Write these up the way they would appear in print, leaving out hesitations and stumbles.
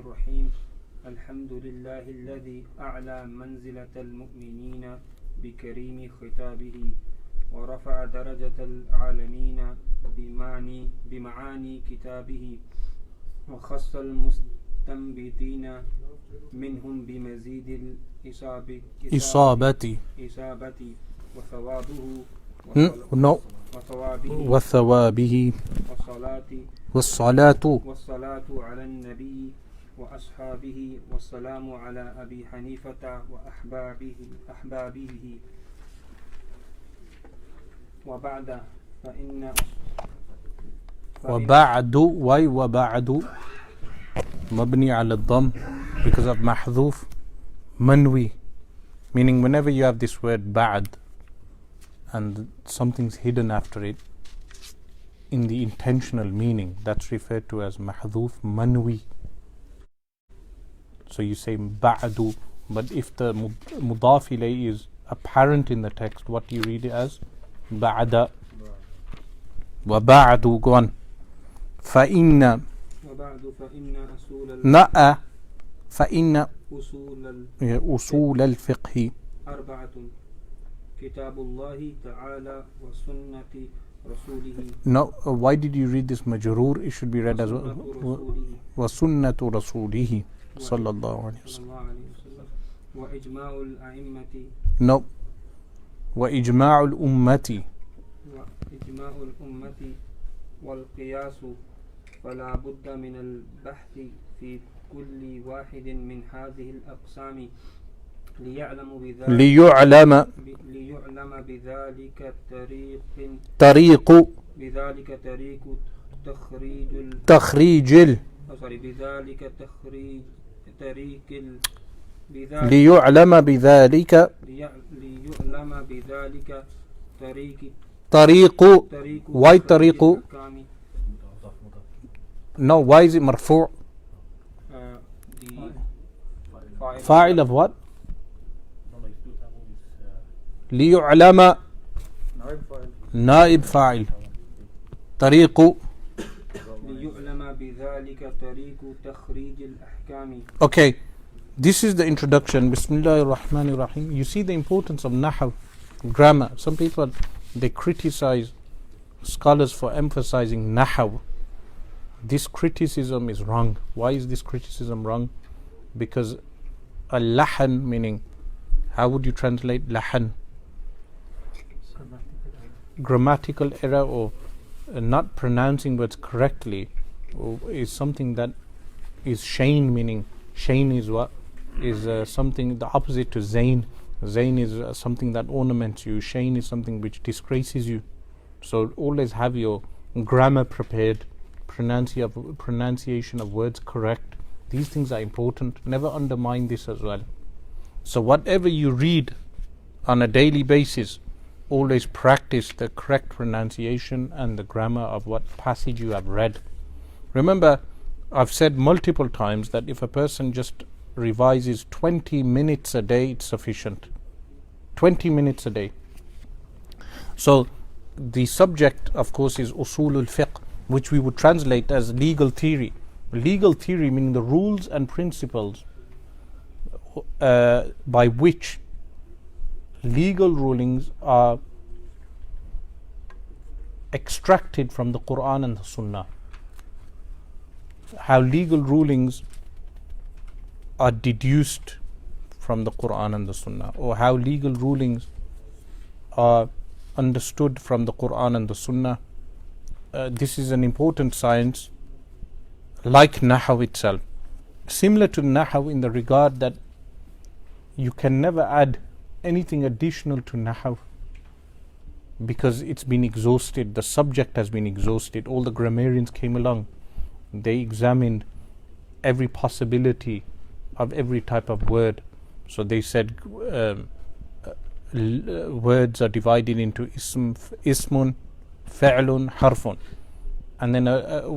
الرحيم الحمد لله الذي أعلى منزلة المؤمنين بكريم خطابه ورفع درجة العالمين بمعاني كتابه وخص المستنبطين منهم بمزيد الإصابة وثوابه وثوابه والصلاة على النبي وأصحابه والسلام على أبي حنيفة وأحبابه وبعد وبعد مبني على الضم because of محذوف منوي, meaning whenever you have this word ba'd and something's hidden after it in the intentional meaning, that's referred to as mahdhuf manwi. So you say ba'du, but if the mudaf ilay is apparent in the text, what do you read it as? Ba'da. Wa ba'du, go on. فإن أصول الفقه أربعة كتاب الله تعالى وسنة رسوله. No, why did you read this majroor? It should be read as وسنة رسوله صلى الله عليه وسلم. وإجماع الأئمة. No, وإجماع الأمة. وإجماع الأمة والقياس فلا بد من البحث في كل واحد من هذه الأقسام ليعلم بذلك طريق تخريج ليعلم بذلك طريق. Why طريق? No, why is it مرفوع? فاعل of what? ليعلم نائب فاعل طريق ليعلم بذلك طريق تخريج الأحكام. Okay, this is the introduction. Bismillahir Rahmanir Rahim. You see the importance of nahw, grammar. Some people, they criticize scholars for emphasizing nahw. This criticism is wrong. Why is this criticism wrong? Because al-lahan, meaning, how would you translate lahan? Grammatical error or not pronouncing words correctly is something that is shayn, meaning shayn is what? Is something the opposite to zain. Zain is something that ornaments you. Shayn is something which disgraces you. So always have your grammar prepared, pronunciation of words correct. These things are important. Never undermine this as well. So whatever you read on a daily basis, always practice the correct pronunciation and the grammar of what passage you have read. Remember, I've said multiple times that if a person just revises 20 minutes a day, it's sufficient. 20 minutes a day. So the subject, of course, is Usul al-Fiqh, which we would translate as legal theory. Legal theory meaning the rules and principles by which legal rulings are extracted from the Quran and the Sunnah. How legal rulings are deduced from the Quran and the Sunnah, or how legal rulings are understood from the Quran and the Sunnah. This is an important science, like Nahw itself. Similar to Nahw in the regard that you can never add anything additional to Nahw because it's been exhausted, the subject has been exhausted. All the grammarians came along, they examined every possibility of every type of word. So they said words are divided into ismun, fa'lun, harfun. And then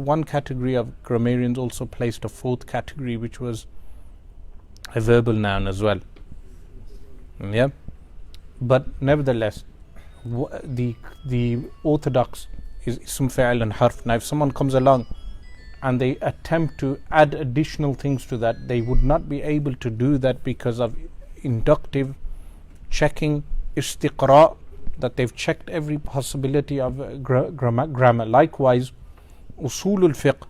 one category of grammarians also placed a fourth category, which was a verbal noun as well. Yeah, but nevertheless, the orthodox is ism, fa'il and harf. Now if someone comes along and they attempt to add additional things to that, they would not be able to do that because of inductive checking, istiqra, that they've checked every possibility of grammar. Likewise, Usul al-Fiqh,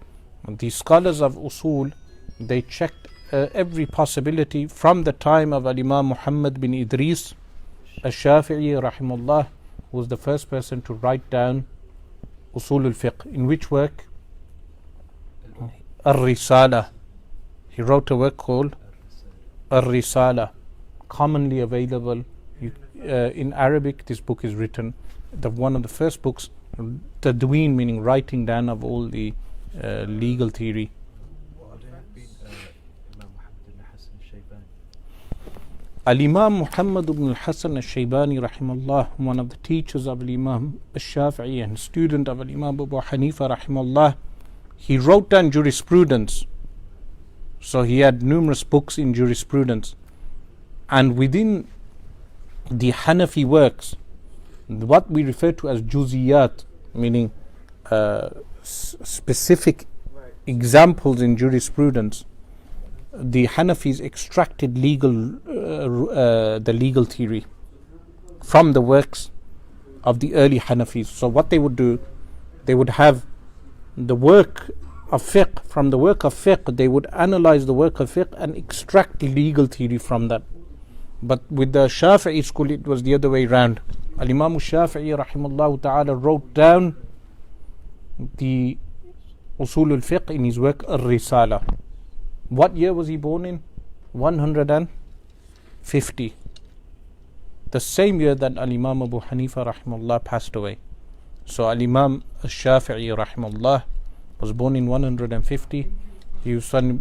the scholars of Usul, they checked every possibility from the time of Imam Muhammad bin Idris al-Shafi'i rahimahullah, who was the first person to write down Usul al-Fiqh. In which work? Ar-Risala. He wrote a work called Ar-Risala, commonly available in Arabic. This book is written, one of the first books, tadween, meaning writing down of all the legal theory. Al-Imam Muhammad ibn al-Hasan al-Shaybani rahimahullah, one of the teachers of Al-Imam al-Shafi'i and student of Al-Imam Abu Hanifa rahimahullah, he wrote down jurisprudence. So he had numerous books in jurisprudence, and within the Hanafi works, what we refer to as juziyat, meaning specific examples in jurisprudence, the Hanafis extracted the legal theory from the works of the early Hanafis. So what they would do, they would have the work of fiqh. From the work of fiqh, they would analyze the work of fiqh and extract legal theory from that. But with the Shafi'i school, it was the other way around. Al-Imam al-Shafi'i rahimahullah ta'ala wrote down the Usul al-Fiqh in his work Ar-Risala. What year was he born in? 150. The same year that Al-Imam Abu Hanifa rahimahullah passed away. So Al-Imam al-Shafi'i rahimahullah was born in 150. He was from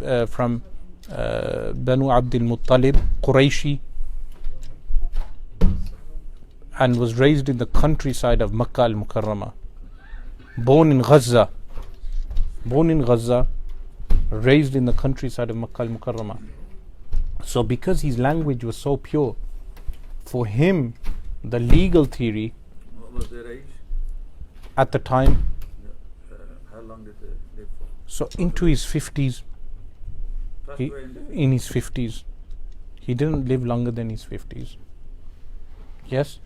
Banu Abdul Muttalib, Qurayshi, and was raised in the countryside of Makkah al-Mukarramah. Born in Gaza, raised in the countryside of Makkah al-Mukarramah. So because his language was so pure, for him the legal theory, what was their age at the time? How long did they live for? So into his 50s. In his 50s. He didn't live longer than his 50s. Yes.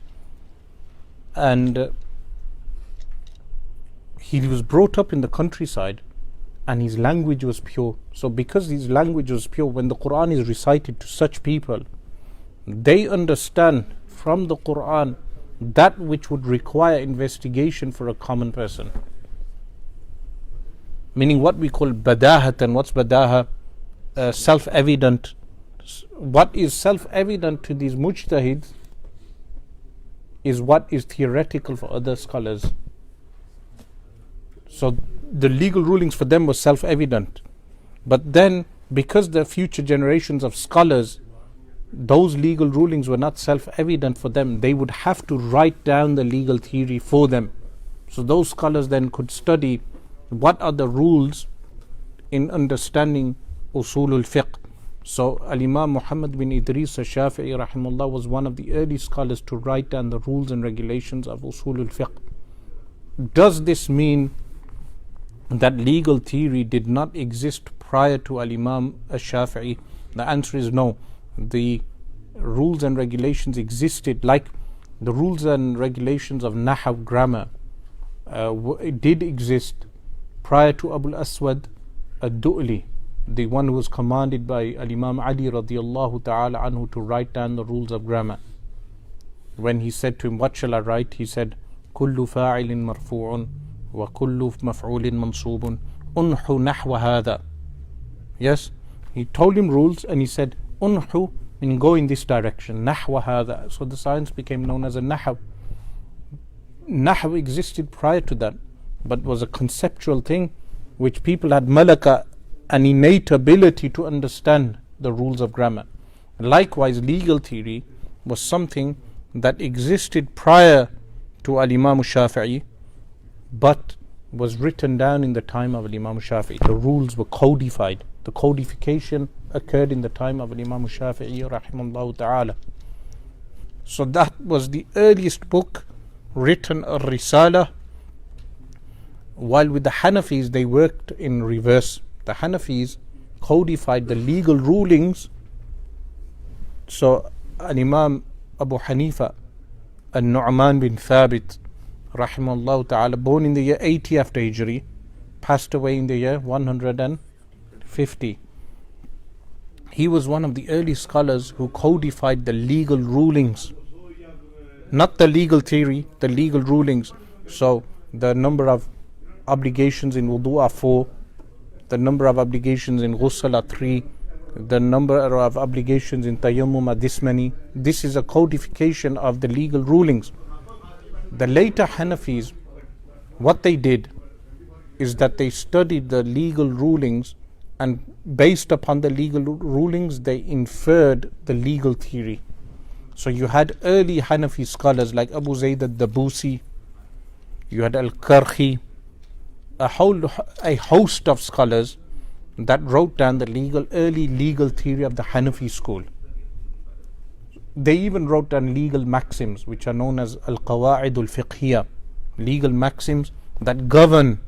And he was brought up in the countryside, and his language was pure. So because his language was pure, when the Quran is recited to such people, they understand from the Quran that which would require investigation for a common person. Meaning what we call badahat. And what's badaha? Self-evident. What is self-evident to these mujtahids is what is theoretical for other scholars. So the legal rulings for them were self-evident. But then, because the future generations of scholars, those legal rulings were not self-evident for them, they would have to write down the legal theory for them. So those scholars then could study what are the rules in understanding Usul al-Fiqh. So Al-Imam Muhammad bin Idris al-Shafi'i rahimahullah was one of the early scholars to write down the rules and regulations of Usul al-Fiqh. Does this mean that legal theory did not exist prior to Al-Imam al-Shafi'i? The answer is no. The rules and regulations existed, like the rules and regulations of Nahw, grammar, it did exist prior to Abu al-Aswad ad-Du'li, the one who was commanded by Al-Imam Ali radiyallahu ta'ala anhu to write down the rules of grammar. When he said to him, what shall I write? He said, kullu fa'ilin marfu'un wa kullu maf'ulin mansubun unhu nahwa hadha. Yes, he told him rules, and he said unhu, meaning go in this direction, nahwa hadha. So the science became known as a nahw. Nahw existed prior to that, but was a conceptual thing which people had malaka, an innate ability to understand the rules of grammar. Likewise, legal theory was something that existed prior to Al-Imam al-Shafi'i, but was written down in the time of Al-Imam al-Shafi'i. The rules were codified. The codification occurred in the time of Al-Imam al-Shafi'i rahimahullah ta'ala. So that was the earliest book written, Ar-Risala, While with the Hanafis, they worked in reverse. The Hanafis codified the legal rulings. So, an Imam Abu Hanifa, An-Nu'man bin Thabit, rahimahullah ta'ala, born in the year 80 after Hijri, passed away in the year 150. He was one of the early scholars who codified the legal rulings. Not the legal theory, the legal rulings. So, the number of obligations in wudu are 4, the number of obligations in ghusl are 3, the number of obligations in tayammum are this many. This is a codification of the legal rulings. The later Hanafis, what they did is that they studied the legal rulings, and based upon the legal rulings they inferred the legal theory. So you had early Hanafi scholars like Abu Zayd al-Dabusi, you had al-Karhi, a host of scholars that wrote down the early legal theory of the Hanafi school. They even wrote down legal maxims which are known as al-Qawa'id al-Fiqhiyya, legal maxims that govern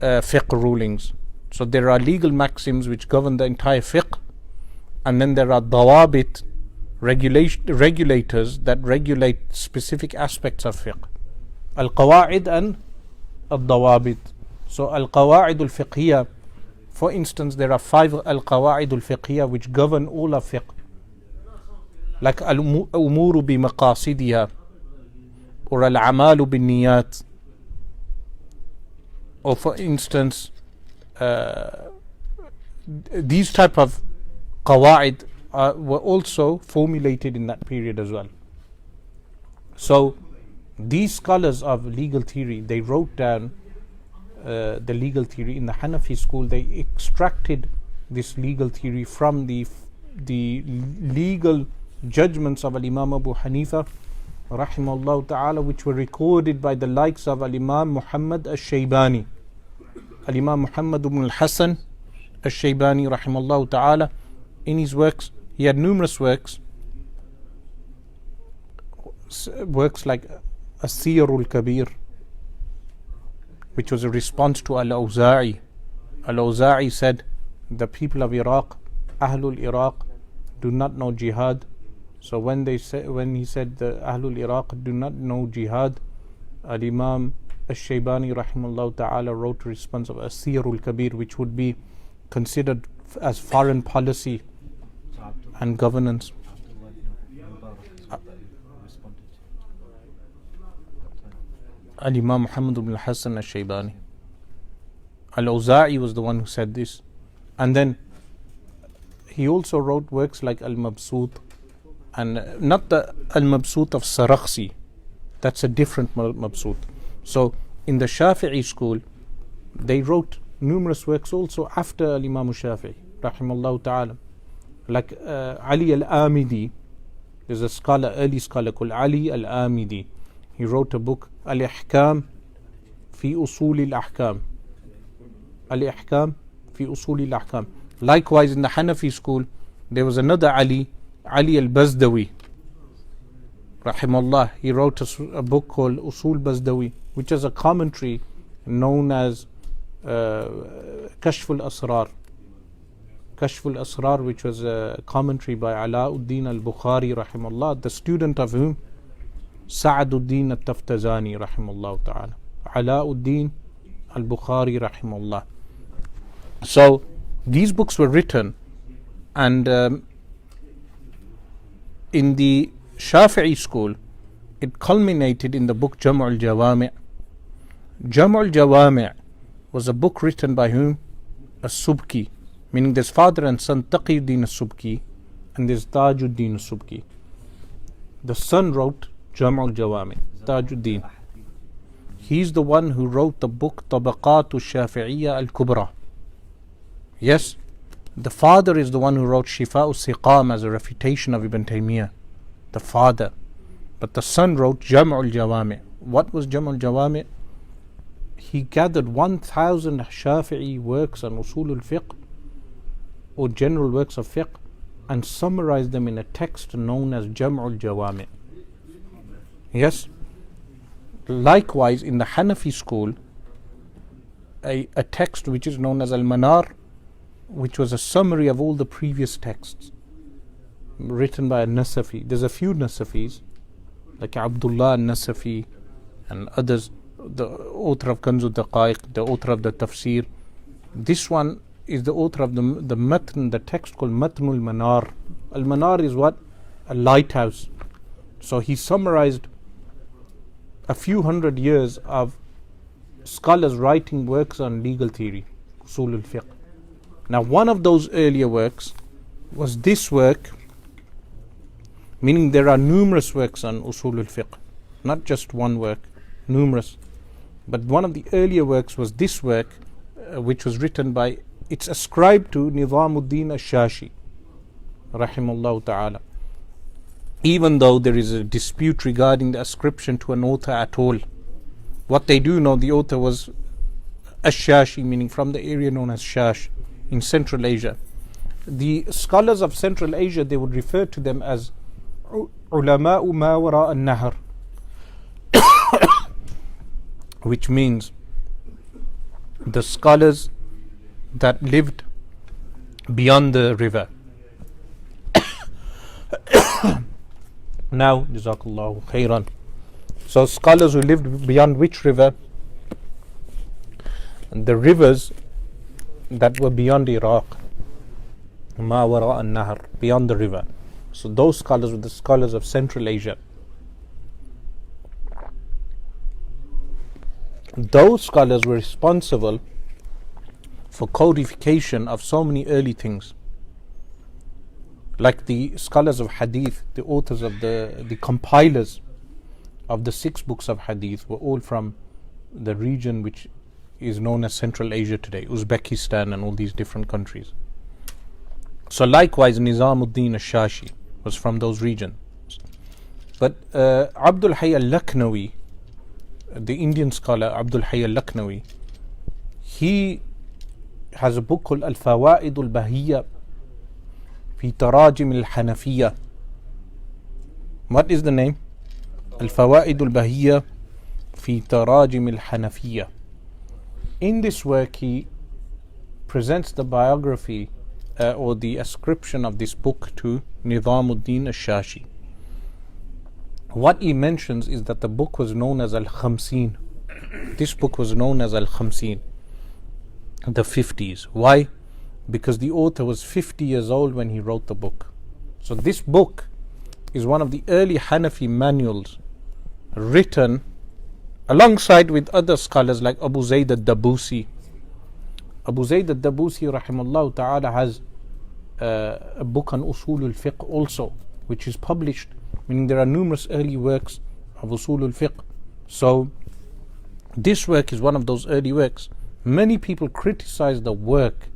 fiqh rulings. So there are legal maxims which govern the entire fiqh, and then there are dawabit, regulators that regulate specific aspects of fiqh. Al-Qawa'id and al-Dawabit. So al-Qawa'id al-Fiqhiyya, for instance, there are 5 al-Qawa'id al-Fiqhiyya which govern all of fiqh, like al-umuru bi maqasidiha, or al-amalu bin niyat, or for instance these type of qawa'id were also formulated in that period as well. So these scholars of legal theory, they wrote down the legal theory. In the Hanafi school, they extracted this legal theory from the legal judgments of Al-Imam Abu Hanifa rahimahullah ta'ala, which were recorded by the likes of Al-Imam Muhammad al-Shaybani, Al-Imam Muhammad ibn al-Hasan al-Shaybani rahimahullah ta'ala. In his works, he had numerous works like As-Siyar al-Kabir, which was a response to Al-Awza'i. Al-Awza'i said, the people of Iraq, Ahlul Iraq, do not know jihad. So when he said the Ahlul Iraq do not know jihad, Al-Imam Al-Shaybani rahimahullah ta'ala wrote a response of As-Siyar al-Kabir, which would be considered as foreign policy and governance. Al-Imam Muhammad ibn al-Hasan al-Shaybani. Al-Awza'i was the one who said this. And then he also wrote works like Al-Mabsut, and not the Al-Mabsut of Sarakhsi, that's a different Mabsut. So in the Shafi'i school, they wrote numerous works also after Al-Imam Shafi'i rahimahullah ta'ala, like Ali al-Amidi. There's a scholar, early scholar called Ali al-Amidi. He wrote a book, Al-Ihkam fi Usul al-Ahkam. Al-Ihkam fi Usul al-Ahkam. Likewise, in the Hanafi school, there was another Ali al-Bazdawi rahimahullah. He wrote a book called Usul Bazdawi, which is a commentary known as Kashf al-Asrar. Kashf al-Asrar, which was a commentary by Alauddin al-Bukhari rahimahullah, the student of whom? Sa'aduddin al-Taftazani rahimahullah ta'ala. Alauddin al-Bukhari rahimahullah. So these books were written, and in the Shafi'i school, it culminated in the book Jam' al-Jawami'. Jam' al-Jawami' was a book written by whom? As-Subki, meaning there's father and son, Taqiyuddin as-Subki, and there's Tajuddin as-Subki. The son wrote Jam' al-Jawami', Tajuddin. He's the one who wrote the book Tabaqat al-Shafi'iyya al-Kubra. Yes, the father is the one who wrote Shifa al-Siqam as a refutation of Ibn Taymiyyah, the father. But the son wrote Jam' al-Jawami'. What was Jam' al-Jawami'? He gathered 1,000 Shafi'i works on Usul al-Fiqh, or general works of fiqh, and summarized them in a text known as Jam' al-Jawami'. Yes. Likewise, in the Hanafi school, a text which is known as Al-Manar, which was a summary of all the previous texts written by a Nasafi. There's a few Nasafis, like Abdullah al-Nasafi and others, the author of Kanzu Daqaiq, the author of the Tafsir. This one is the author of the matn, the text called Matnul Manar. Al-Manar is what? A lighthouse. So he summarized a few hundred years of scholars writing works on legal theory, Usul al-Fiqh. Now one of those earlier works was this work, meaning there are numerous works on Usul al-Fiqh, not just one work, numerous. But one of the earlier works was this work, which was written by, it's ascribed to Nizamuddin al-Shashi, rahimahullah ta'ala. Even though there is a dispute regarding the ascription to an author at all. What they do know, the author was al-Shashi, meaning from the area known as Shash in Central Asia. The scholars of Central Asia, they would refer to them as Ulama'u ma wara an-Nahr, which means the scholars that lived beyond the river. Now, Jazakallahu khairan. So scholars who lived beyond which river? The rivers that were beyond Iraq, ma wara an-Nahr, beyond the river. So those scholars were the scholars of Central Asia. Those scholars were responsible for codification of so many early things. Like the scholars of Hadith, the authors of the compilers of the 6 books of Hadith were all from the region which is known as Central Asia today, Uzbekistan and all these different countries. So likewise Nizamuddin al-Shashi was from those regions. But Abdul Hayy al-Lakhnawi, the Indian scholar Abdul Hayy al-Lakhnawi, he has a book called Al-Fawaid al-Bahiyya fi Tarajim al-Hanafiyya. What is the name? Al-Fawaid al-Bahiyya fi Tarajim al-Hanafiyya. In this work he presents the biography or the ascription of this book to Nizamuddin al-Shashi. What he mentions is that the book was known as Al-Khamseen. This book was known as Al-Khamseen, the 50s. Why? Because the author was 50 years old when he wrote the book. So this book is one of the early Hanafi manuals written alongside with other scholars like Abu Zayd al-Dabusi. Abu Zayd al-Dabusi rahimahullah ta'ala has a book on Usul al-Fiqh also, which is published, meaning there are numerous early works of Usul al-Fiqh. So this work is one of those early works. Many people criticize the work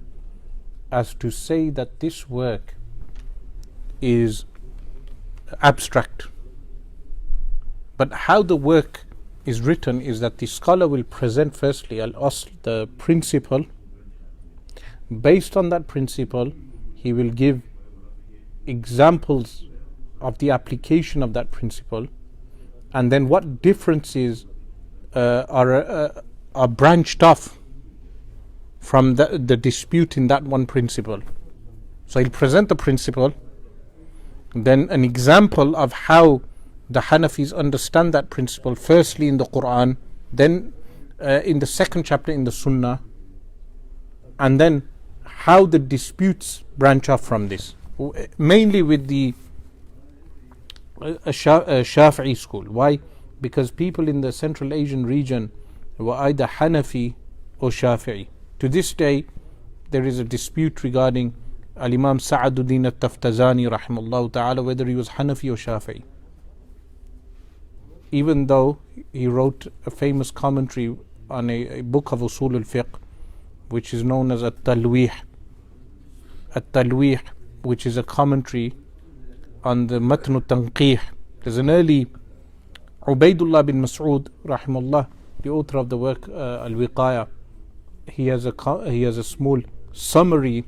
as to say that this work is abstract. But how the work is written is that the scholar will present firstly al-asl, the principle. Based on that principle, he will give examples of the application of that principle, and then what differences are branched off from the dispute in that one principle. So he'll present the principle, then an example of how the Hanafis understand that principle, firstly in the Quran, then in the second chapter in the Sunnah, and then how the disputes branch off from this, mainly with the Shafi'i school. Why? Because people in the Central Asian region were either Hanafi or Shafi'i. To this day, there is a dispute regarding Al-Imam Sa'aduddin al-Taftazani rahimahullah ta'ala, whether he was Hanafi or Shafi'i. Even though he wrote a famous commentary on a book of Usul al-Fiqh, which is known as At-Talwih. At-Talwih, which is a commentary on the Matn al-Tanqih. There's an early Ubaidullah bin Mas'ud rahimahullah, the author of the work Al-Wiqaya. He has a small summary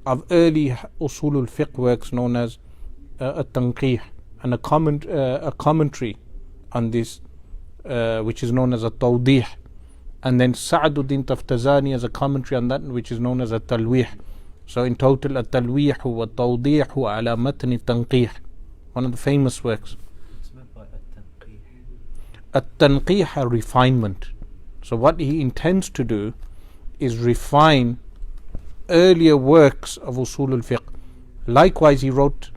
of early Usul al-Fiqh works known as At-Tanqih, and a commentary on this which is known as At-Tawdih. And then Sa'aduddin Taftazani has a commentary on that, which is known as At-Talwih. So in total, At-Talwih wa Tawdih ala Matn Tanqih, one of the famous works. What's meant by at-tanqih? At-Tanqih, refinement. So what he intends to do is refine earlier works of Usul al-Fiqh. Likewise, he wrote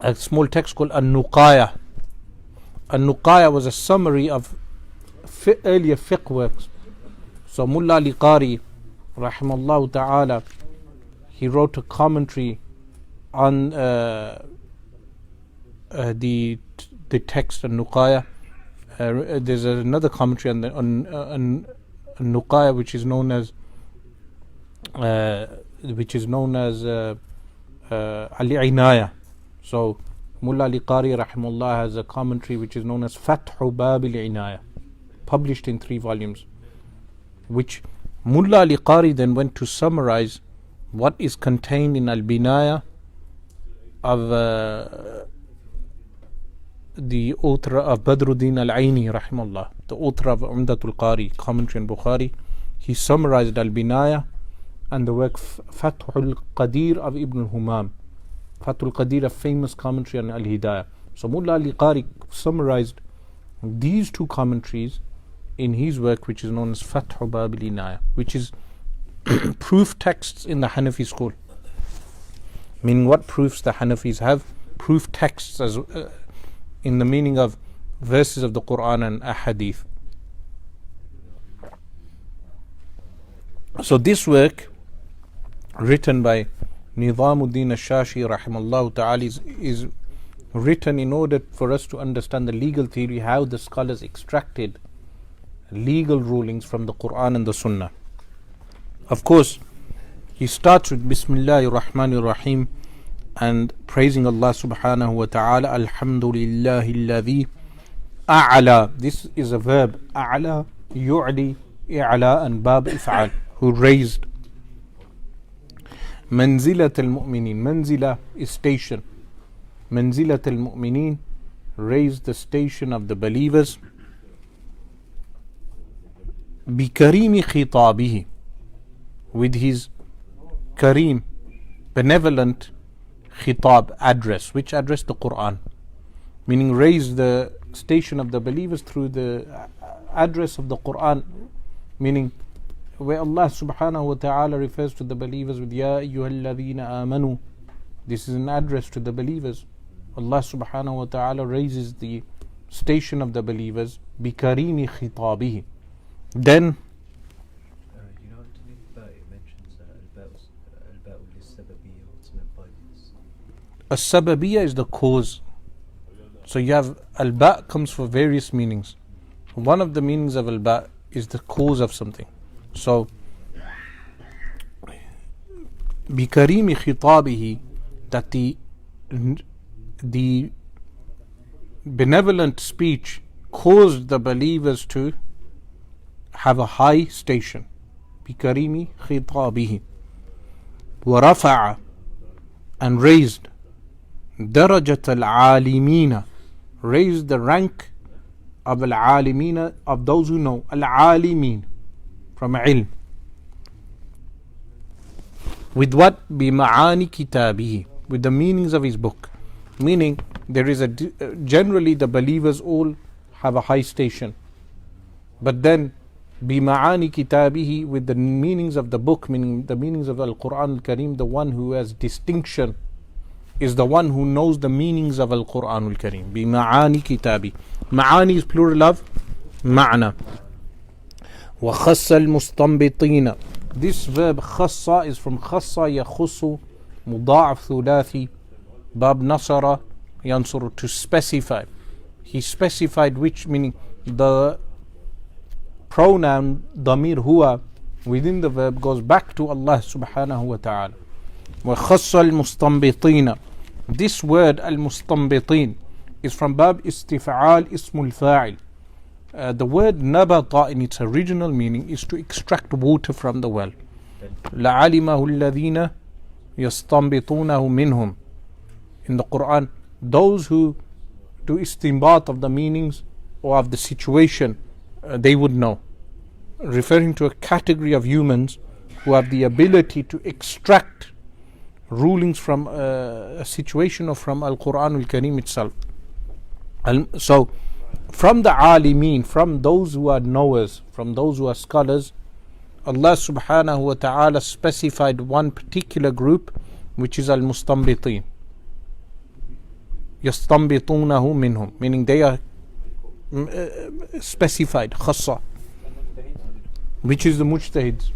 a small text called An-Nuqaya. An-Nuqaya was a summary of earlier fiqh works. So Mullah Ali Qari, rahimallahu ta'ala, he wrote a commentary on the text An-Nuqaya. There's another commentary on Nuqaya, which is known as Al-Inaya. So Mullah Ali Qari rahimullah has a commentary which is known as Fathu Bab al-Inaya, published in 3 volumes, which Mullah Ali Qari then went to summarize what is contained in Al-Binaya of the author of Badruddin Al-Aini rahimullah, the author of Umdatul Qari, commentary on Bukhari. He summarized Al-Binaya and the work Fathul Qadir of Ibn Humam. Fathul Qadir, a famous commentary on Al-Hidayah. So Mullah Ali Qari summarized these 2 commentaries in his work, which is known as Fathu Bab al-Inaya, which is proof texts in the Hanafi school. Meaning, what proofs the Hanafis have? Proof texts as in the meaning of verses of the Quran and Ahadith. So this work, written by Nizamuddin al-Shashi rahimallahu ta'ala, is written in order for us to understand the legal theory, how the scholars extracted legal rulings from the Quran and the Sunnah. Of course, he starts with Bismillahir Rahmanir Rahim and praising Allah subhanahu wa ta'ala. Alhamdulillahi alladhi a'ala. This is a verb. A'ala, yu'li, i'ala, and bab if'al, who raised. Manzilat al-mu'minin. Manzila is station. Manzilat al-mu'minin, raised the station of the believers. Bikarimi khitabihi, with his kareem, benevolent khitab, address. Which address? The Quran. Meaning, raise the station of the believers through the address of the Quran. Meaning, where Allah subhanahu wa ta'ala refers to the believers with Ya ayyuhalladhina amanu, this is an address to the believers. Allah subhanahu wa ta'ala raises the station of the believers bikarimi khitabihi. Then you know, underneath that it mentions al-ba'u lis-sababiyya, what's meant by this? as-sababiyya is the cause. So you have al-ba' comes for various meanings. One of the meanings of al-ba' is the cause of something. So bikarimi khitabihi, that the benevolent speech caused the believers to have a high station. Bikarimi khitabihi. Wa rafa'a, and raised. Darajat al-alimina, raised the rank of al-alimina, of those who know. Al-alimin, from ilm. With what? Bima'ani kitabihi, with the meanings of his book. Meaning, there is generally the believers all have a high station. But then, bima'ani kitabihi, with the meanings of the book, meaning the meanings of Al-Quran Al-Kareem, the one who has distinction is the one who knows the meanings of Al-Quran Al-Kareem. Bima'ani kitabi. Ma'ani is plural of ma'na. Wa khassa al-mustanbitina. This verb khassa is from khassa yakhussu, muda'af thulathi, bab nasara yansuru, to specify. He specified which, meaning the pronoun damir huwa within the verb goes back to Allah subhanahu wa ta'ala. Wa khassa al-mustanbitina. This word al-mustanbitin is from bab istif'al ismul fa'il. The word nabata in its original meaning is to extract water from the well. لَعَلِمَهُ الَّذِينَ يَسْتَنْبِطُونَهُ مِنْهُمْ. In the Quran, those who do istinbat of the meanings or of the situation, they would know. referring to a category of humans who have the ability to extract rulings from a situation or from Al-Quran Al-Kareem itself. So from the alimeen, from those who are knowers, from those who are scholars, Allah subhanahu wa ta'ala specified one particular group, which is al-mustanbitin. Yastanbitunahu minhum, meaning they are specified, khassa, which is the mujtahids.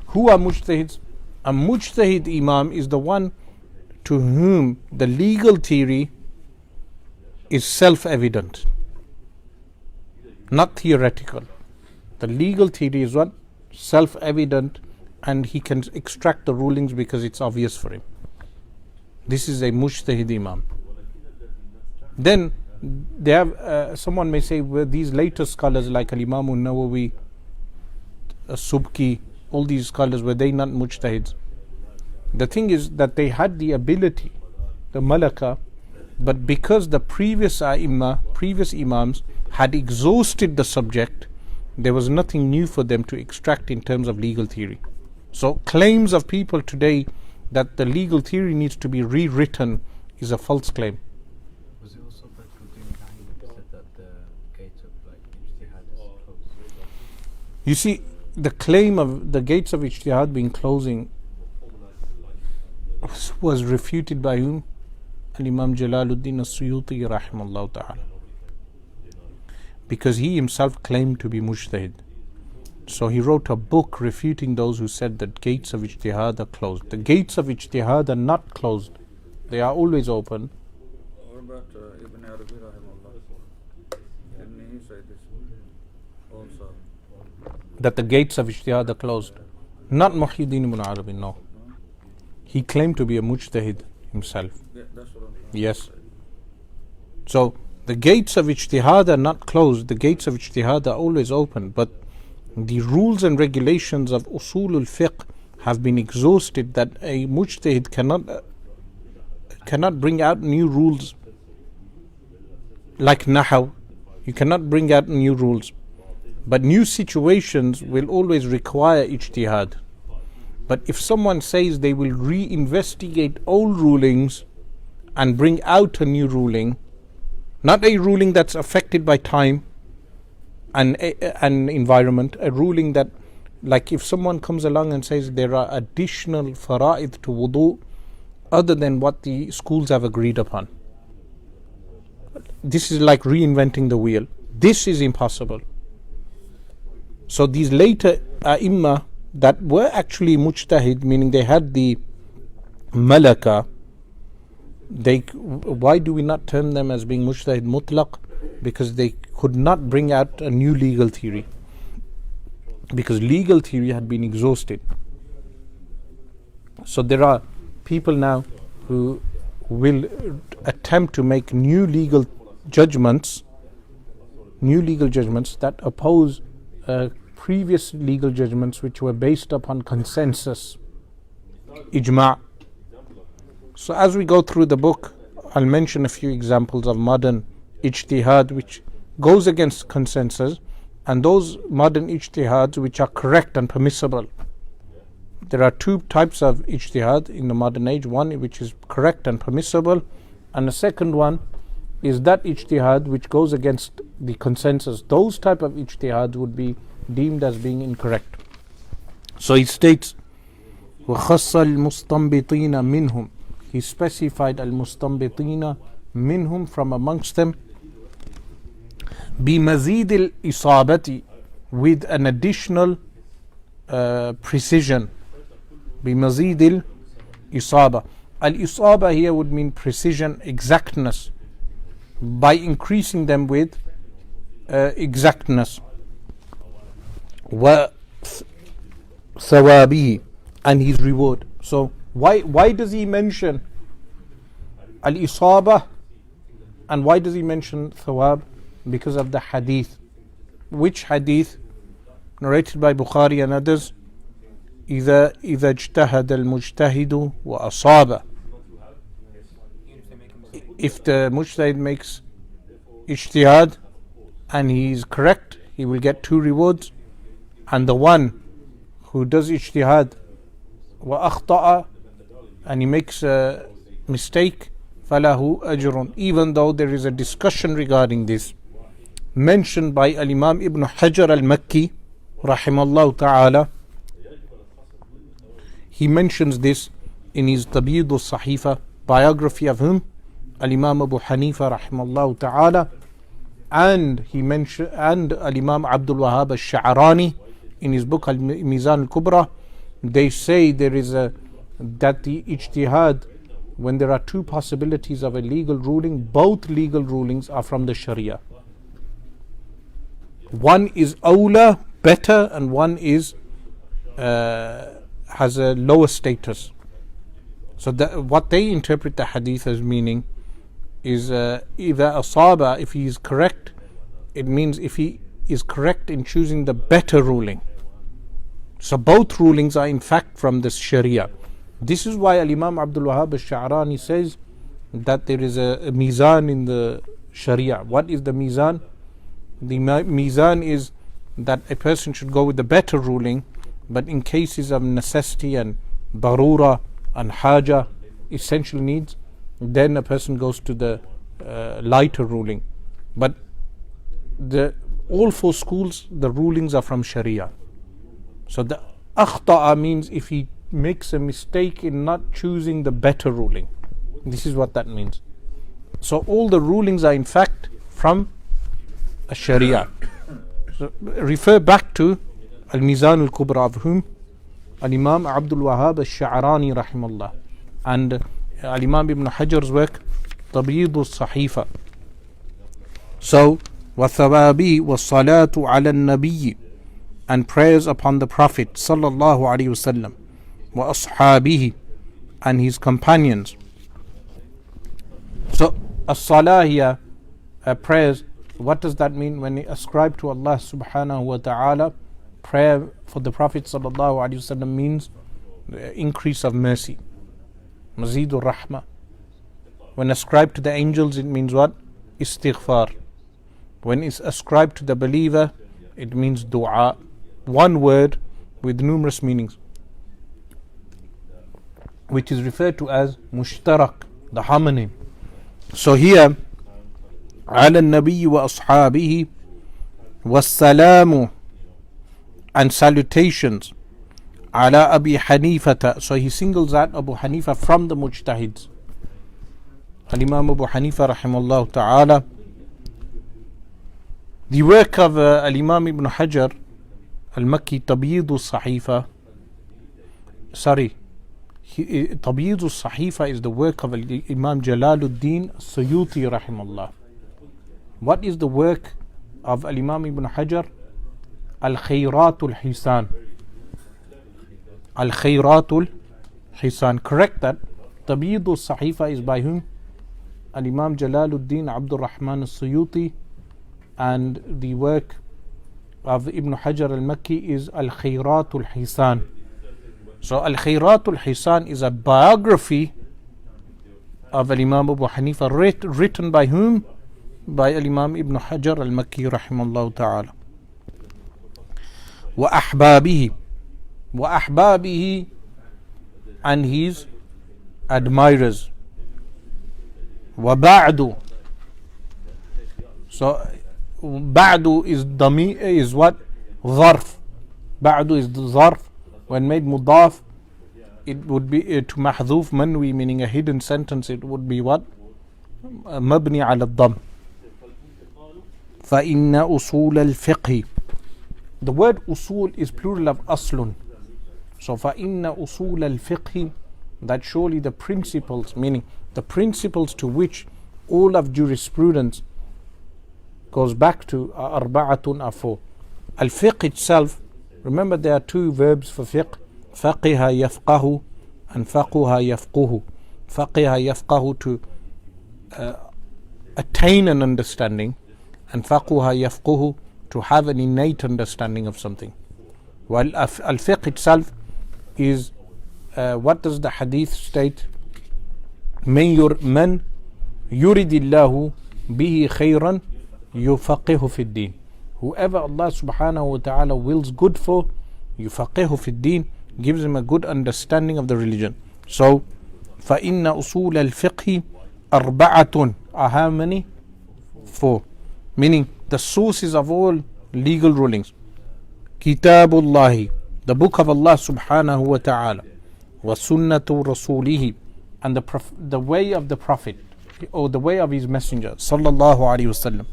Who are mujtahids? A mujtahid imam is the one to whom the legal theory is self-evident, not theoretical. The legal theory is what? Self-evident, and he can extract the rulings because it's obvious for him. This is a mujtahid imam. Then they have someone may say, well, these later scholars like Al-Imam An-Nawawi, Subki, all these scholars, were they not mujtahids? The thing is that they had the ability, the malaka, but because the previous imams had exhausted the subject, there was nothing new for them to extract in terms of legal theory. So claims of people today that the legal theory needs to be rewritten is a false claim. Was it also said that the gates of ijtihad is closed? You see, the claim of the gates of ijtihad being closing was refuted by whom? Al-Imam Jalaluddin As-Suyuti rahimahullah ta'ala, because he himself claimed to be mujtahid. So he wrote a book refuting those who said that gates of ijtihad are closed. The gates of ijtihad are not closed. They are always open. What about Ibn Arabi rahimahullah? Didn't he say this also? That the gates of ijtihad are closed. Not Muhyiddin ibn Arabi, no. He claimed to be a mujtahid himself. Yeah, that's what I'm saying. Yes. So the gates of ijtihad are not closed. The gates of ijtihad are always open. But the rules and regulations of Usul al-Fiqh have been exhausted, that a mujtahid cannot bring out new rules. Like Nahaw, you cannot bring out new rules. But new situations will always require ijtihad. But if someone says they will reinvestigate old rulings and bring out a new ruling, not a ruling that's affected by time and environment, a ruling that, like if someone comes along and says there are additional fara'id to wudu other than what the schools have agreed upon, this is like reinventing the wheel. This is impossible. So these later ai that were actually mujtahid, meaning they had the malaka, why do we not term them as being mujtahid mutlaq? Because they could not bring out a new legal theory, because legal theory had been exhausted. So there are people now who will attempt to make new legal judgments that oppose previous legal judgments which were based upon consensus, ijma'. So as we go through the book, I'll mention a few examples of modern ijtihad which goes against consensus, and those modern ijtihads which are correct and permissible. There are two types of ijtihad in the modern age: one which is correct and permissible, and the second one is that ijtihad which goes against the consensus. Those type of ijtihads would be deemed as being incorrect. So he states, وَخَصَّ الْمُسْتَنْبِطِينَ مِنْهُمْ, he specified al-mustanbitina minhum, from amongst them, بِمَزِيدِ الْإِصَابَةِ, with an additional precision. بِمَزِيدِ الْإِصَابَةِ, al-isaba here would mean precision, exactness, by increasing them with exactness. وَثَوَابِهِ, and his reward. So why does he mention al-isaba and why does he mention thawab? Because of the hadith. Which hadith? Narrated by Bukhari and others. إذا اجتهد المجتهد وأصاب, if the mujtahid makes ijtihad and he is correct, he will get 2 rewards. and the one who does ijtihad وأخطأ and he makes a mistake فله أجر, even though there is a discussion regarding this mentioned by Al-Imam Ibn Hajar al-Makki rahimallahu ta'ala. He mentions this in his Tabid al-Sahifa, biography of whom? Al-Imam Abu Hanifa rahimallahu ta'ala, and he mentioned, and Al-Imam Abdul Wahhab al-Sha'rani in his book Al-Mizan al-Kubra. They say there is that the ijtihad, when there are two possibilities of a legal ruling, both legal rulings are from the Sharia. One is awla, better, and one is has a lower status. So what they interpret the hadith as meaning is إذا أصاب, if he is correct, it means if he is correct in choosing the better ruling. So both rulings are in fact from the Sharia. This is why Al-Imam Abdul Wahhab al-Sha'rani says that there is a mizan in the Sharia. What is the mizan? The mizan is that a person should go with the better ruling, but in cases of necessity and darura and haja, essential needs, then a person goes to the lighter ruling. But all four schools, the rulings are from Sharia. So the akhta'a means if he makes a mistake in not choosing the better ruling. This is what that means. So all the rulings are in fact from a Sharia. So refer back to Al-Mizan al-Kubra of whom? Al-Imam Abdul Wahhab al-Sha'rani rahimahullah, and Al-Imam Ibn Hajar's work Tabid al-Sahifa. So وَثَوَابِهِ وَالصَّلَاةُ عَلَى النَّبِيِّ, and prayers upon the Prophet sallallahu alaihi wasallam, وَأَصْحَابِهِ, and his companions. So as-salah here, prayers, what does that mean? When ascribed to Allah subhanahu wa ta'ala, prayer for the Prophet sallallahu alaihi wasallam means increase of mercy, mazidur rahmah. When ascribed to the angels, it means what? Istighfar. When it's ascribed to the believer, it means dua. One word with numerous meanings, which is referred to as mushtarak, the homonym. So here, على النبي وأصحابه والسلام, and salutations, على أبي حنيفة. So he singles out Abu Hanifa from the mujtahids. Al-Imam Abu Hanifa rahimahullah ta'ala. The work of Al-Imam Ibn Hajar al-Makki, Tabid al-Sahifa, Tabid al-Sahifa is the work of Imam Jalaluddin Suyuti rahimahullah. What is the work of Al-Imam Ibn Hajar? Al-Khayrat al-Hisan. Al-Khayrat al-Hisan. Correct that. Tabid al-Sahifa is by whom? Al-Imam Jalaluddin Abdul Rahman al-Suyuti, and the work of Ibn Hajar al-Makki is Al-Khayrat al-Hisan. So Al-Khayrat al-Hisan is a biography of Al-Imam Abu Hanifa, written by whom? By Al-Imam Ibn Hajar al-Makki rahimahullah ta'ala. وَأَحْبَابِهِ, وَأَحْبَابِهِ, and his admirers. وَبَعْدُ, so Ba'du is what? Zarf. Ba'du is the zarf. When made mudaf, it would be to mahdhuf manwi, meaning a hidden sentence. It would be what? Mabni ala dham. فَإِنَّ أُصُولَ الْفِقْهِ, the word usul is plural of aslun. So فَإِنَّ أُصُولَ الْفِقْهِ, that surely the principles, meaning the principles to which all of jurisprudence goes back to, arba'atun are four. Al-fiqh itself, remember there are two verbs for fiqh, faqiha yafqahu and faquha yafquhu. Faqiha yafqahu, to attain an understanding, and faquha yafquhu, to have an innate understanding of something. While al-fiqh itself is, what does the hadith state? من يريد الله به خيرا يفقهه في الدين. Whoever Allah subhanahu wa ta'ala wills good for, yufaqihu fi din, gives him a good understanding of the religion. So, فَإِنَّ أُصُولَ الْفِقْهِ أَرْبَعَةٌ are how many? 4. Meaning the sources of all legal rulings. Kitabullahi, the book of Allah subhanahu wa ta'ala, wa sunnatu rasulihi, and the way of the Prophet, or the way of his messenger sallallahu alaihi wasallam,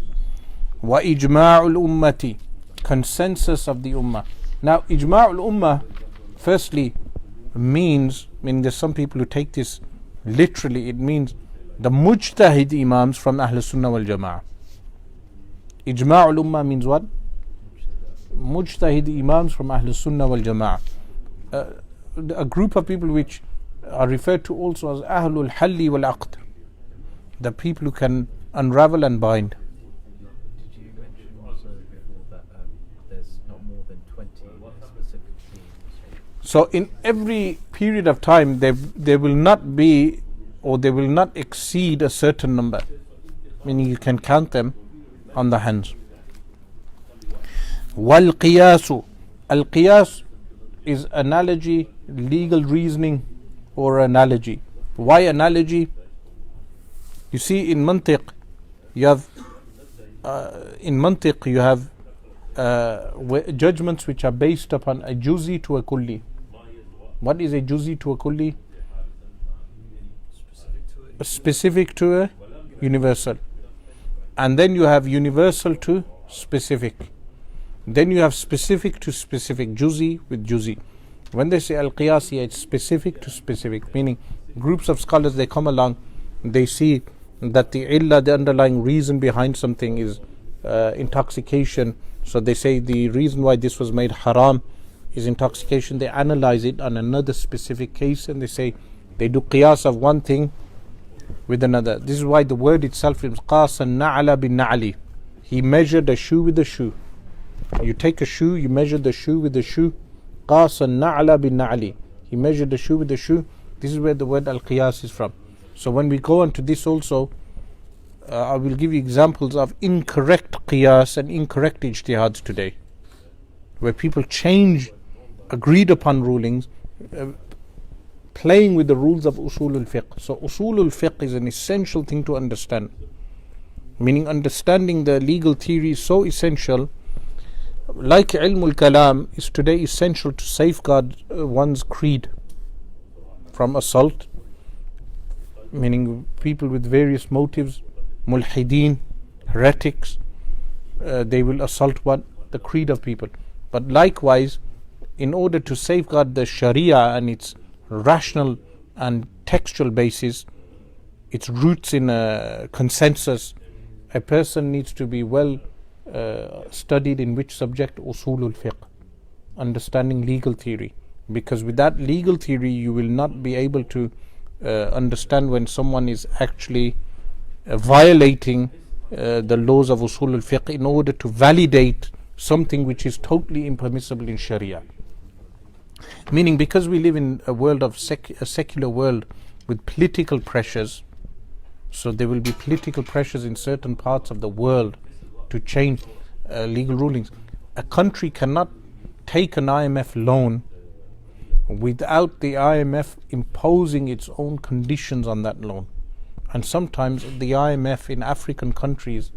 wa ijma'ul ummati, consensus of the ummah. Now ijma'ul ummah firstly means, there's some people who take this literally, it means the mujtahid imams from Ahl Sunnah wal Jama'ah. Ijma'ul ummah means what? Mujtahid imams from Ahl Sunnah wal Jama'ah. A group of people which are referred to also as Ahlul Halli wal Aqd, the people who can unravel and bind. Did you mention also before that there's not more than 20 specific themes? So in every period of time there will not be, or they will not exceed a certain number, meaning you can count them on the hands. Wal qiyasu, al qiyas is analogy, legal reasoning, or analogy. Why analogy? You see, in mantiq you have judgments which are based upon a juzi to a kulli. What is a juzi to a kulli? Specific to a universal. And then you have universal to specific. Then you have specific to specific, juzi with juzi. When they say al-qiyas, it's specific to specific, meaning groups of scholars, they come along, they see that the illah, the underlying reason behind something is intoxication. So they say the reason why this was made haram is intoxication. They analyze it on another specific case and they say, they do qiyas of one thing with another. This is why the word itself is qasa na'ala bin na'ali. He measured a shoe with a shoe. You take a shoe, you measure the shoe with the shoe. Qasa na'ala bin na'ali. He measured the shoe with the shoe. This is where the word al-qiyas is from. So when we go on to this also, I will give you examples of incorrect qiyas and incorrect ijtihads today, where people change agreed upon rulings, playing with the rules of usul al-fiqh. So usul al-fiqh is an essential thing to understand, meaning understanding the legal theory is so essential. Like ilm al-kalam is today essential to safeguard one's creed from assault, meaning people with various motives, mulhideen, heretics, they will assault what? The creed of people. But likewise, in order to safeguard the sharia and its rational and textual basis, its roots in a consensus, a person needs to be well studied in which subject? Usulul fiqh, understanding legal theory. Because with that legal theory you will not be able to understand when someone is actually violating the laws of usul al-fiqh in order to validate something which is totally impermissible in sharia. Meaning, because we live in a world of a secular world with political pressures, so there will be political pressures in certain parts of the world to change legal rulings. A country cannot take an IMF loan without the IMF imposing its own conditions on that loan. And sometimes the IMF in African countries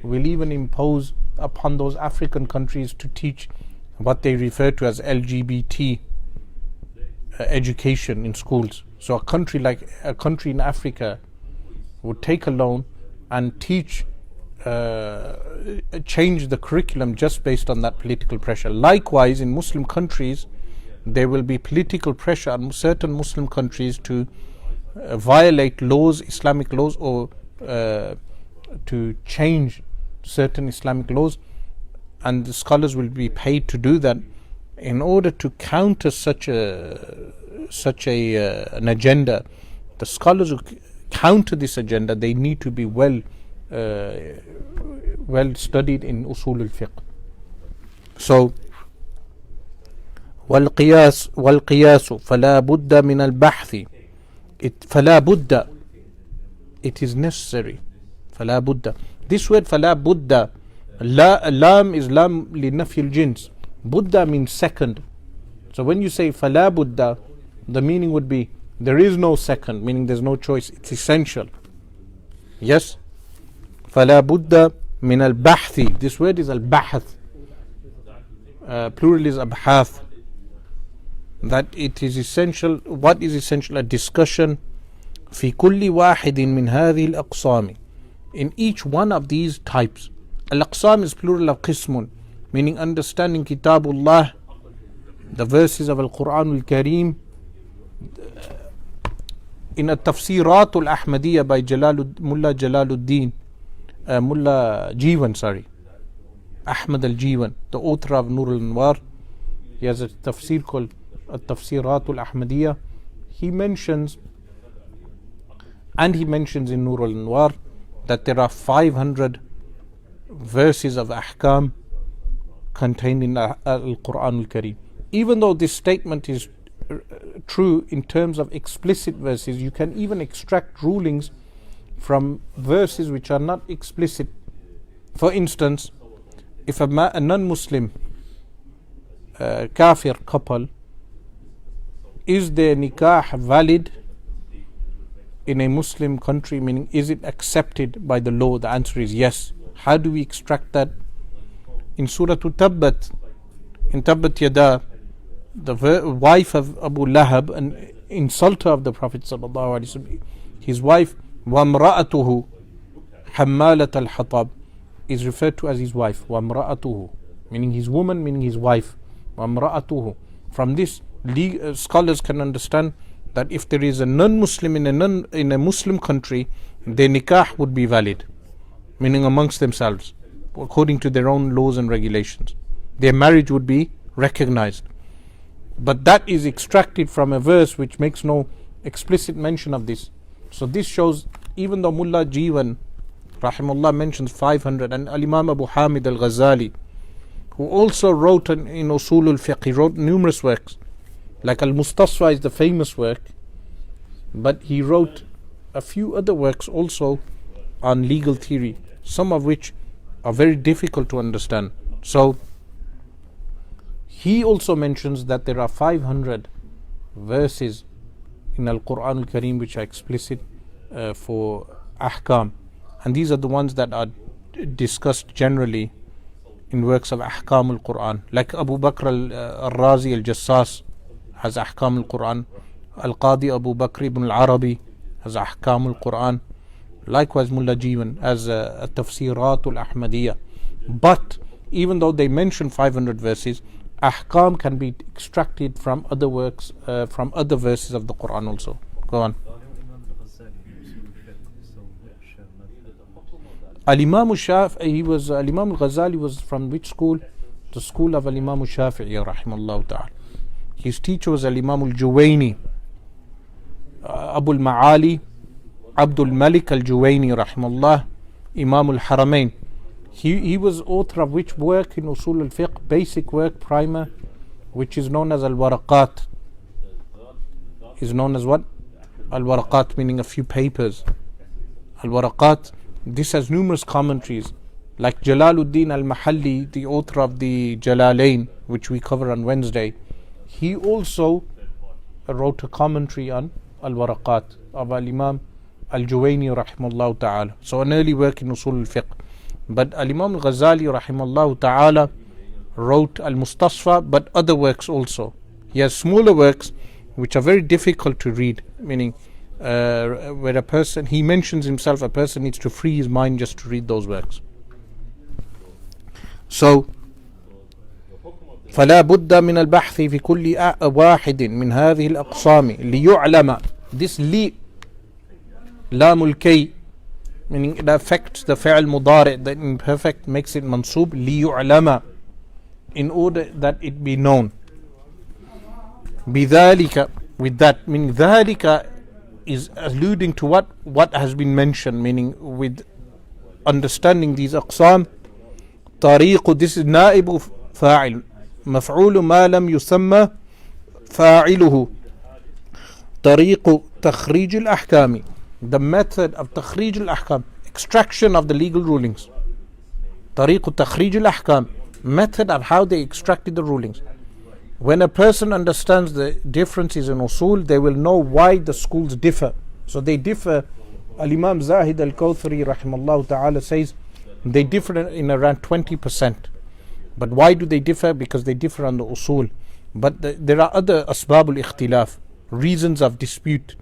will even impose upon those African countries to teach what they refer to as LGBT education in schools. So a country in Africa would take a loan and teach, change the curriculum just based on that political pressure. Likewise, in Muslim countries, there will be political pressure on certain Muslim countries to violate laws, Islamic laws, or to change certain Islamic laws, and the scholars will be paid to do that. In order to counter such an agenda, the scholars who counter this agenda, they need to be well studied in usul al-fiqh. So والقياس فلا بد من البحث. فلا بد, it is necessary. فلا بد. This word فلا بد Lam is lam li nafi al-jins. Buddha means second. So when you say fala Buddha, the meaning would be there is no second, meaning there's no choice, it's essential. Yes? Fala Buddha min al-bahthi. This word is al-bahath. Plural is abhath. That it is essential. What is essential? A discussion. في كل واحد من هذه الأقسام. In each one of these types. Al-aqsam is plural of qismun, meaning understanding Kitabullah, the verses of Al-Quran Al-Kareem. In a Tafsirat Al-Ahmadiyya by Mullah Jalaluddin, Mullah Jiwan, Ahmad Al-Jiwan, the author of Nur Al-Anwar. He has a tafsir called Tafsirat Al-Ahmadiyya. He mentions in Nur Al-Anwar that there are 500 verses of ahkam contained in Al-Quran Al-Kareem. Even though this statement is true in terms of explicit verses, you can even extract rulings from verses which are not explicit. For instance, if a non-Muslim kafir couple, is their nikah valid in a Muslim country, meaning is it accepted by the law? The answer is yes. How do we extract that? In Surah Tabbat, in Tabbat Yada, the wife of Abu Lahab, an insulter of the Prophet ﷺ, his wife, وَامْرَأَتُهُ حَمَّالَةَ الْحَطَبِ, is referred to as his wife. وَامْرَأَتُهُ, meaning his woman, meaning his wife. وَامْرَأَتُهُ. From this, scholars can understand that if there is a non-Muslim in a Muslim country, their nikah would be valid, meaning amongst themselves, according to their own laws and regulations. Their marriage would be recognized. But that is extracted from a verse which makes no explicit mention of this. So this shows, even though Mullah Jiwan Rahimullah mentions 500, and Al-Imam Abu Hamid Al-Ghazali, who also wrote in Usul al-Fiqh, he wrote numerous works, like Al-Mustasfa is the famous work, but he wrote a few other works also on legal theory, some of which are very difficult to understand. So he also mentions that there are 500 verses in Al-Quran Al-Kareem which are explicit for ahkam, and these are the ones that are discussed generally in works of ahkam Al-Quran, like Abu Bakr Al-Razi Al-Jassas has ahkam Al-Quran, Al-Qadi Abu Bakr ibn Al-Arabi has ahkam Al-Quran, likewise Mullah Jiwan as Tafsirat Al-Ahmadiyya. But even though they mention 500 verses, ahkam can be extracted from other works, from other verses of the Quran also. Go on. Al-Imam Al-Imam Al-Ghazali was from which school? The school of Al-Imam Shafi'i rahimahullah ta'ala. His teacher was Al-Imam Al-Juwayni, Abu Al-Ma'ali Abdul Malik Al-Juwayni rahimahullah, Imam Al-Haramain. He was author of which work in Usul al-Fiqh, basic work, primer, which is known as Al-Waraqat. Is known as what? Al-Waraqat, meaning a few papers. Al-Waraqat, this has numerous commentaries, like Jalaluddin Al-Mahalli, the author of the Jalalain, which we cover on Wednesday. He also wrote a commentary on Al-Waraqat of Al-Imam Al-Juwayni rahimahullah ta'ala. So an early work in Usul al-Fiqh. But Al-Imam Al-Ghazali rahimahullah ta'ala wrote Al-Mustasfa, but other works also. He has smaller works which are very difficult to read, meaning where a person, he mentions himself, a person needs to free his mind just to read those works. So فلا بد من البحث في كل واحد من هذه الأقسام ليعلم. This li, لام الكي, meaning it affects the fi'l mudari', the imperfect makes it mansub, ليعلم, in order that it be known. بذلك, with that, meaning ذلك is alluding to what has been mentioned, meaning with understanding these aqsam. طريق, this is نائب فاعل, مفعول ما لم يسمى فاعله. طريق تخريج الأحكام, the method of تخريج الأحكام, extraction of the legal rulings. طريق تخريج الأحكام, method of how they extracted the rulings. When a person understands the differences in usul, they will know why the schools differ. So they differ. Al-Imam Zahid al-Kawthari rahimallahu ta'ala says they differ in around 20%. But why do they differ? Because they differ on the usul. But there are other asbabul ikhtilaf, reasons of dispute,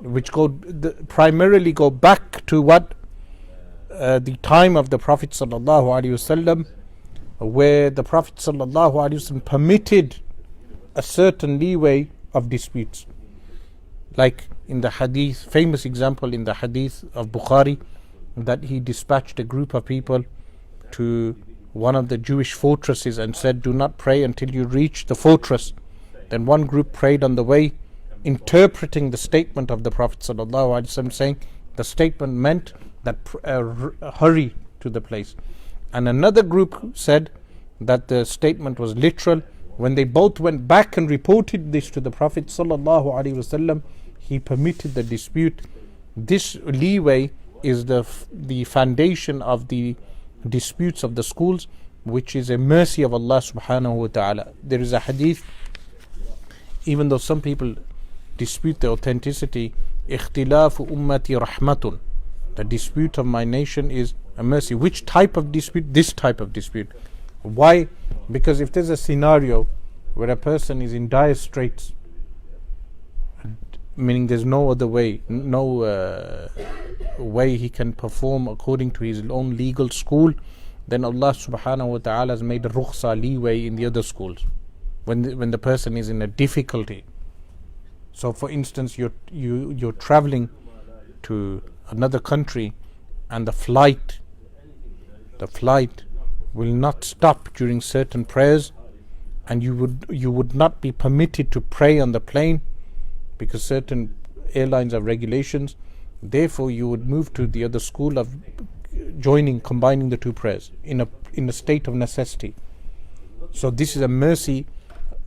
which primarily go back to what the time of the Prophet sallallahu alaihi wasallam, where the Prophet sallallahu alaihi wasallam permitted a certain leeway of disputes. Like in the hadith, famous example in the hadith of Bukhari, that he dispatched a group of people to one of the Jewish fortresses and said, do not pray until you reach the fortress. Then one group prayed on the way, interpreting the statement of the Prophet ﷺ, saying the statement meant that hurry to the place. And another group said that the statement was literal. When they both went back and reported this to the Prophet ﷺ, he permitted the dispute. This leeway is the foundation of the disputes of the schools, which is a mercy of Allah subhanahu wa ta'ala. There is a hadith, even though some people dispute the authenticity, اختلاف أمتي رحمة, the dispute of my nation is a mercy. Which type of dispute? This type of dispute. Why? Because if there's a scenario where a person is in dire straits, meaning there's no other way, no way he can perform according to his own legal school, then Allah subhanahu wa ta'ala has made a rukhsa, leeway in the other schools when the person is in a difficulty. So for instance, you're traveling to another country and the flight will not stop during certain prayers, and you would not be permitted to pray on the plane because certain airlines have regulations. Therefore you would move to the other school of combining the two prayers in a state of necessity. So this is a mercy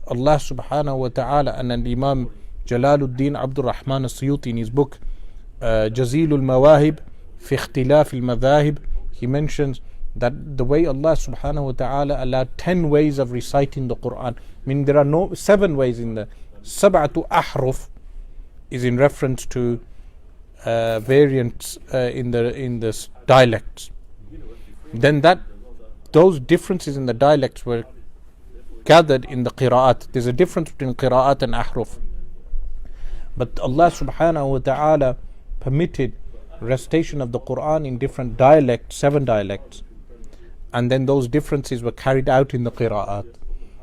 Allah subhanahu wa ta'ala. And then Imam Jalaluddin Abdul Rahman as-Suyuti in his book Jazilul Mawahib fi Ikhtilaf al-Madhahib, he mentions that the way Allah subhanahu wa ta'ala allowed 10 ways of reciting the Quran, meaning there are 7 ways in the Sab'atu Ahruf, is in reference to variants in the dialects. Then those differences in the dialects were gathered in the qira'at. There's a difference between qira'at and ahruf. But Allah subhanahu wa ta'ala permitted recitation of the Quran in different dialects, 7 dialects. And then those differences were carried out in the qira'at.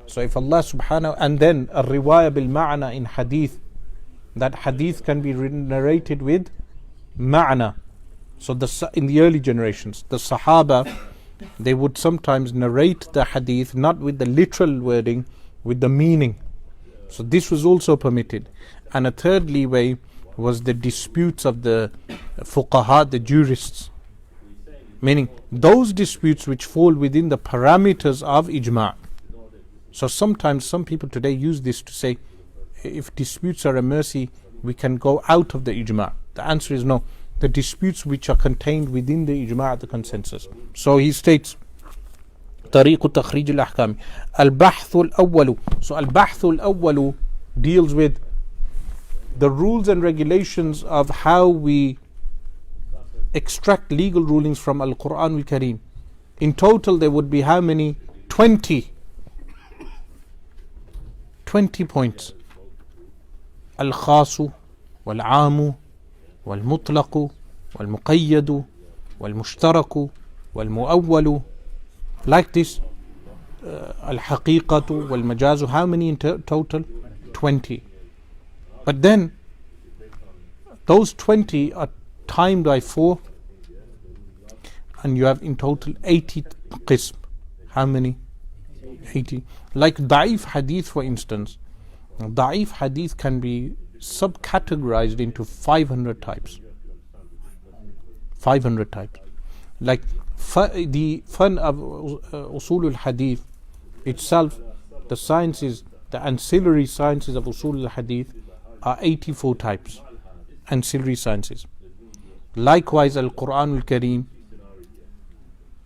So if Allah subhanahu, and then a riwayah bil ma'na in hadith, that hadith can be narrated with ma'na. So in the early generations, the Sahaba, they would sometimes narrate the hadith not with the literal wording, with the meaning. So this was also permitted. And a third leeway was the disputes of the fuqaha, the jurists, meaning those disputes which fall within the parameters of ijma'. So sometimes some people today use this to say, if disputes are a mercy, we can go out of the ijma'. The answer is no. The disputes which are contained within the ijma', the consensus. So he states, طريق تخريج الأحكام البحث الأول. So البحث الأول deals with the rules and regulations of how we extract legal rulings from Al-Quran Al-Kareem. In total there would be how many? 20 points. Al-Khasu wal-Amu wal-Mutlaqu wal-Muqayyadu wal-Mushtaraku wal-Mu'awwalu, like this. Al-Haqiqatu wal-Majazu, how many in total? 20. But then those 20 are timed by 4, and you have in total 80 qism. How many? 80. Like da'if hadith, for instance. Da'if hadith can be subcategorized into 500 types. 500 types. Like the fun of Usul al-Hadith itself, the sciences, the ancillary sciences of Usul al-Hadith are 84 types, ancillary sciences. Likewise, Al-Quran Al-Kareem,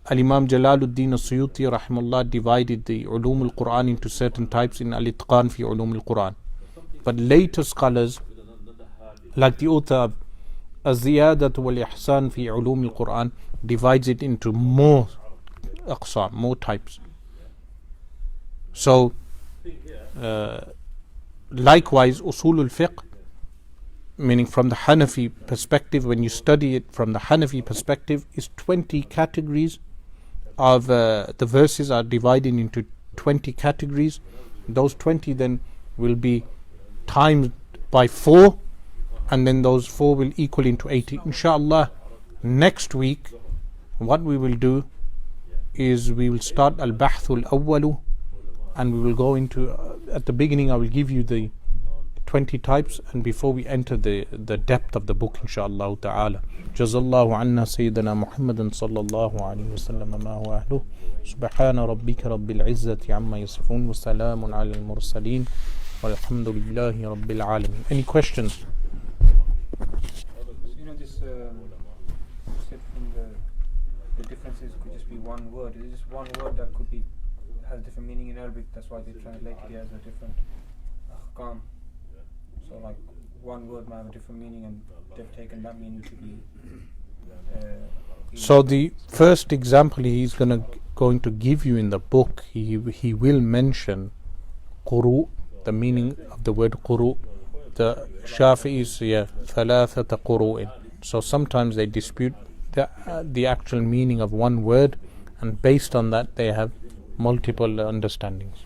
Al-Imam Jalaluddin As-Suyuti rahimahullah divided the Ulum al-Quran into certain types in Al-Itqan fi Ulum al-Quran. But later scholars, like the author of Az-Ziyadat wal-Ihsan fi Ulum al-Quran, divides it into more aqsam, more types. So, likewise, Usul al-Fiqh, meaning from the Hanafi perspective, when you study it from the Hanafi perspective, is 20 categories of the verses are divided into 20 categories. Those 20 then will be times by 4, and then those 4 will equal into 80. Inshallah, next week what we will do is we will start al-bahthul awwalu, and we will go into at the beginning I will give you the 20 types, and before we enter the depth of the book, inshallah ta'ala. Jazallahu anna Sayyidina Muhammadan sallallahu alayhi wa sallam ma huwa ahluh. Subhana rabbika rabbil izzati amma yasifun wa salamun ala al-mursaleen walhamdulillahi rabbil alamin. Any questions? You know this said from the differences could just be one word. Is it just one word that could be has different meaning in Arabic? That's why they translate it as a different ahkam. So like one word might have a different meaning, and they've taken that meaning to be. So the first example he's going to give you in the book, he will mention quru, the meaning of the word quru. The Shafi'is, thalathata quru'in. So sometimes they dispute the actual meaning of one word, and based on that they have multiple understandings.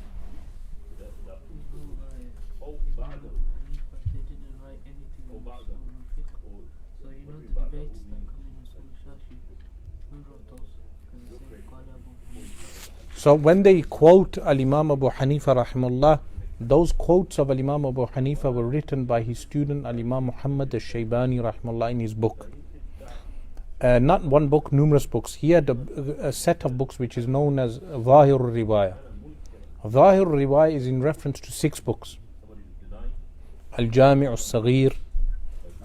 So when they quote Al-Imam Abu Hanifa rahimahullah, those quotes of Al-Imam Abu Hanifa were written by his student Al-Imam Muhammad Al-Shaybani rahimahullah in his book. Not one book, numerous books. He had a set of books which is known as Zahir al-Riwaya. Zahir al-Riwaya is in reference to 6 books. Al-Jami' al-Saghir,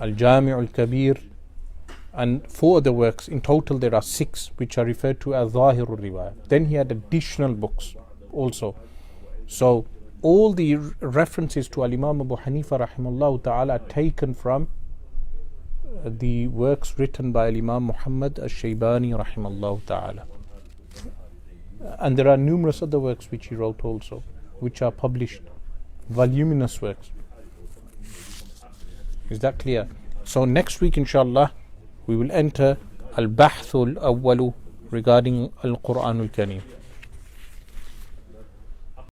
Al-Jami' al-Kabir, and 4 other works. In total there are 6 which are referred to as Zahir al-Riwaya. Then he had additional books also. So all the references to Al-Imam Abu Hanifa rahimahullah ta'ala are taken from the works written by Imam Muhammad Al-Shaybani rahimahullah ta'ala. And there are numerous other works which he wrote also, which are published, voluminous works. Is that clear? So next week inshallah we will enter Al-Bahthul Awwalu regarding Al-Quran Al-Kareem.